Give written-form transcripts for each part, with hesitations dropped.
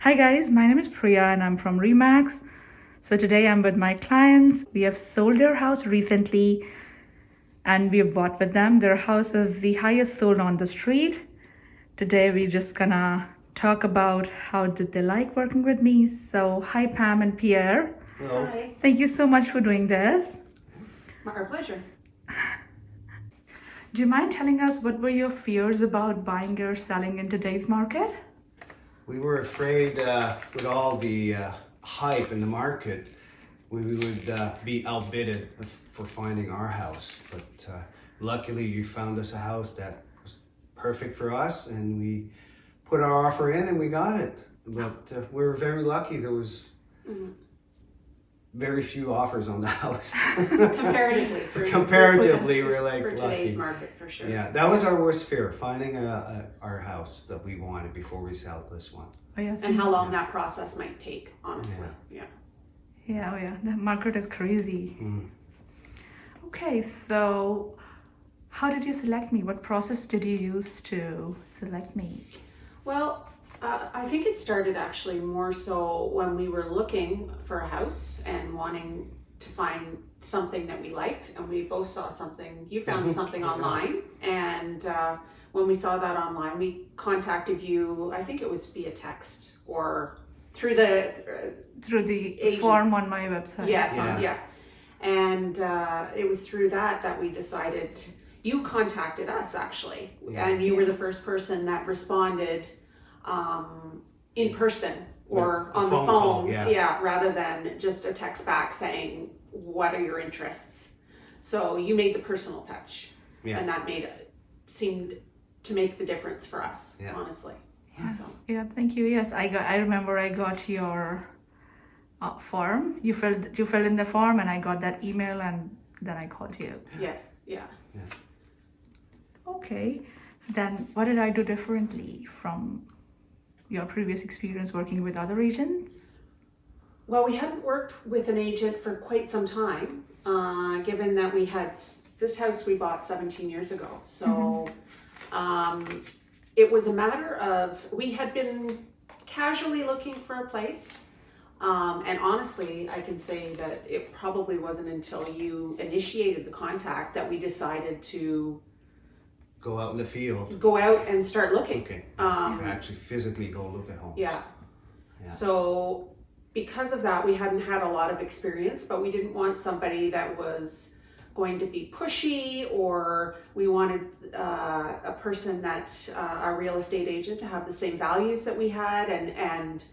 Hi guys, my name is Priya and I'm from Remax. So today I'm with my clients. We have sold their house recently and we have bought with them. Their house is the highest sold on the street. Today we're just gonna talk about how did they like working with me. So hi Pam and Pierre. Hello. Hi. Thank you so much for doing this. Our pleasure. Do you mind telling us what were your fears about buying or selling in today's market? We were afraid with all the hype in the market, we would be outbidded for finding our house. But luckily you found us a house that was perfect for us and we put our offer in and we got it. But we were very lucky. There was very few offers on the house. Comparatively, we're like for today's lucky. market, for sure. Yeah, that was our worst fear, finding our house that we wanted before we sell this one. Oh, yes. And how long that process might take, honestly. Yeah. Yeah, oh yeah, the market is crazy. Mm. Okay, so how did you select me? What process did you use to select me? Well, I think it started actually more so when we were looking for a house and wanting to find something that we liked, and we both saw something. You found something online, and when we saw that online, we contacted you. I think it was via text or through the agent. Form on my website. Yes, Yeah. and it was through that we decided. You contacted us actually, and you were the first person that responded in person or on the phone. Call, yeah. Rather than just a text back saying, "What are your interests?" So you made the personal touch, and that seemed to make the difference for us, honestly. Yeah. So. Yeah, thank you. Yes, I remember I got your form. You filled in the form, and I got that email, and then I called you. Yes. Yeah. Okay. Then what did I do differently from your previous experience working with other agents? Well, we hadn't worked with an agent for quite some time, given that we had this house we bought 17 years ago. So it was a matter of, we had been casually looking for a place. And honestly, I can say that it probably wasn't until you initiated the contact that we decided to Go out in the field. go out and start looking. Okay. Actually physically go look at homes. Yeah. Yeah. So because of that, we hadn't had a lot of experience, but we didn't want somebody that was going to be pushy, or we wanted a person that our real estate agent to have the same values that we had and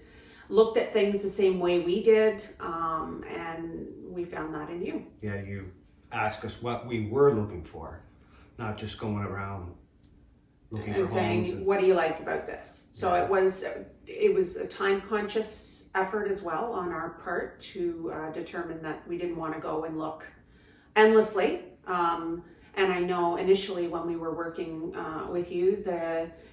looked at things the same way we did. And we found that in you. Yeah, you asked us what we were looking for, not just going around looking for And saying, homes. what do you like about this? So it was a time conscious effort as well on our part to determine that we didn't want to go and look endlessly. And I know initially when we were working with you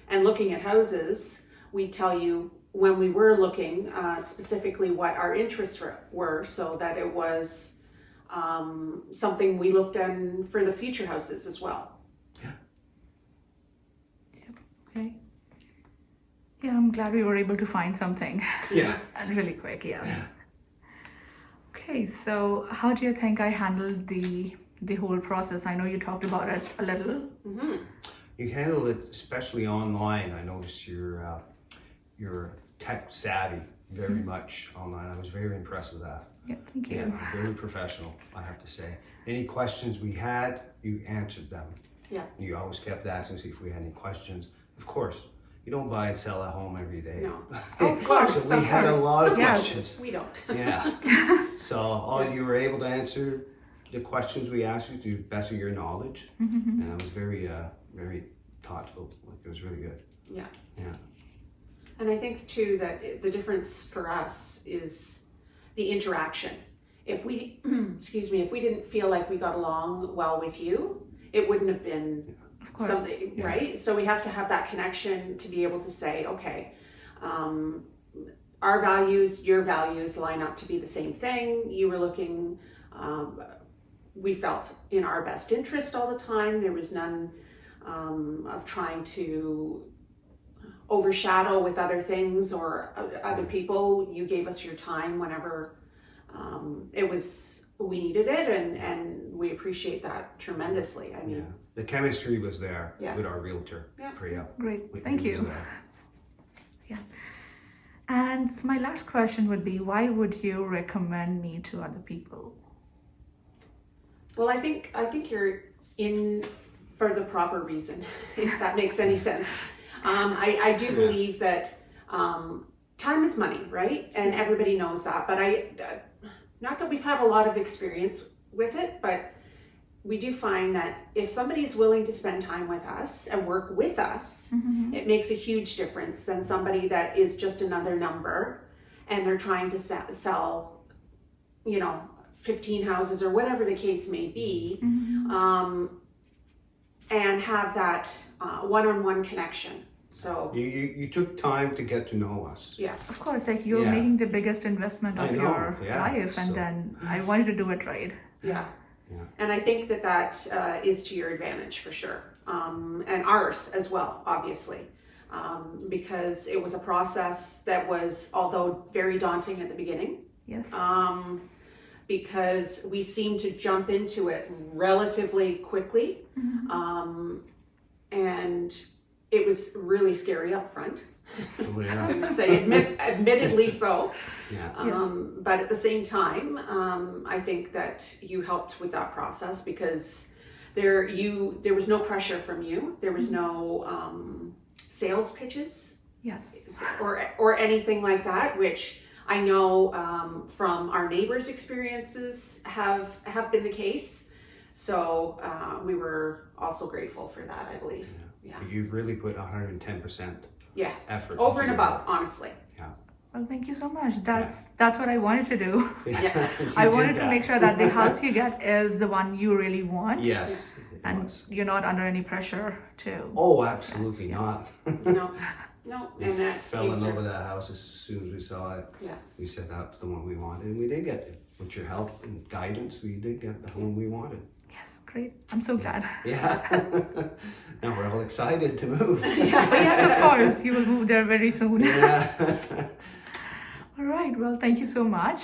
and looking at houses, we'd tell you when we were looking specifically what our interests were, so that it was something we looked at for the future houses as well. Okay. Yeah, I'm glad we were able to find something. Yeah. And really quick, yeah. Okay, so how do you think I handled the whole process? I know you talked about it a little. Mm-hmm. You handle it, especially online. I noticed you're tech savvy very much online. I was very impressed with that. Yeah, thank you. Yeah, very professional, I have to say. Any questions we had, you answered them. Yeah. You always kept asking us if we had any questions. Of course, you don't buy and sell a home every day. No. Of course. So we had a lot of questions. We don't. Yeah. So all you were able to answer the questions we asked you to the best of your knowledge. And it was very, very thoughtful. Like, it was really good. Yeah. Yeah. And I think too that the difference for us is the interaction. If we, if we didn't feel like we got along well with you, it wouldn't have been something, Yes. right? So we have to have that connection to be able to say, okay, our values, your values line up to be the same thing. You were looking, we felt in our best interest all the time. There was none of trying to overshadow with other things or other people. You gave us your time whenever we needed it, and we appreciate that tremendously. I mean, the chemistry was there Yeah. with our realtor, Yeah. Priya. Great, It thank was you. there. Yeah. And my last question would be, why would you recommend me to other people? well, I think you're in for the proper reason, if that makes any sense. I do believe that time is money, right? And everybody knows that. But not that we've had a lot of experience with it, but we do find that if somebody is willing to spend time with us and work with us, it makes a huge difference than somebody that is just another number and they're trying to sell, 15 houses or whatever the case may be, and have that one-on-one connection. So You took time to get to know us. yeah, Of course, like you're Yeah. making the biggest investment I of know, your yeah, life, and so- then I wanted to do it right. yeah. Yeah. And I think that is to your advantage for sure, and ours as well, obviously, because it was a process that was, although very daunting at the beginning, Yes. because we seemed to jump into it relatively quickly, and it was really scary up front. Oh, I yeah. would say, admittedly so. Yeah. But at the same time, I think that you helped with that process because there was no pressure from you. There was no sales pitches Yes. or anything like that, which I know from our neighbors' experiences have been the case. So we were also grateful for that, I believe. Yeah. You've really put 110% Yeah. effort. Over and into your above, honestly. Yeah. Well, thank you so much. That's what I wanted to do. Yeah. I You wanted did to that. make sure that the house you get is the one you really want, Yes, it and was. you're not under any pressure to. Oh, absolutely not. No. We And that fell came in love through. with that house as soon as we saw it. Yeah. We said that's the one we wanted, and we did get it. With your help and guidance, we did get the one we wanted. Yes, great. I'm so glad. Yeah. Now we're all excited to move. But yes, of course, you will move there very soon. Yeah. All right. Well, thank you so much.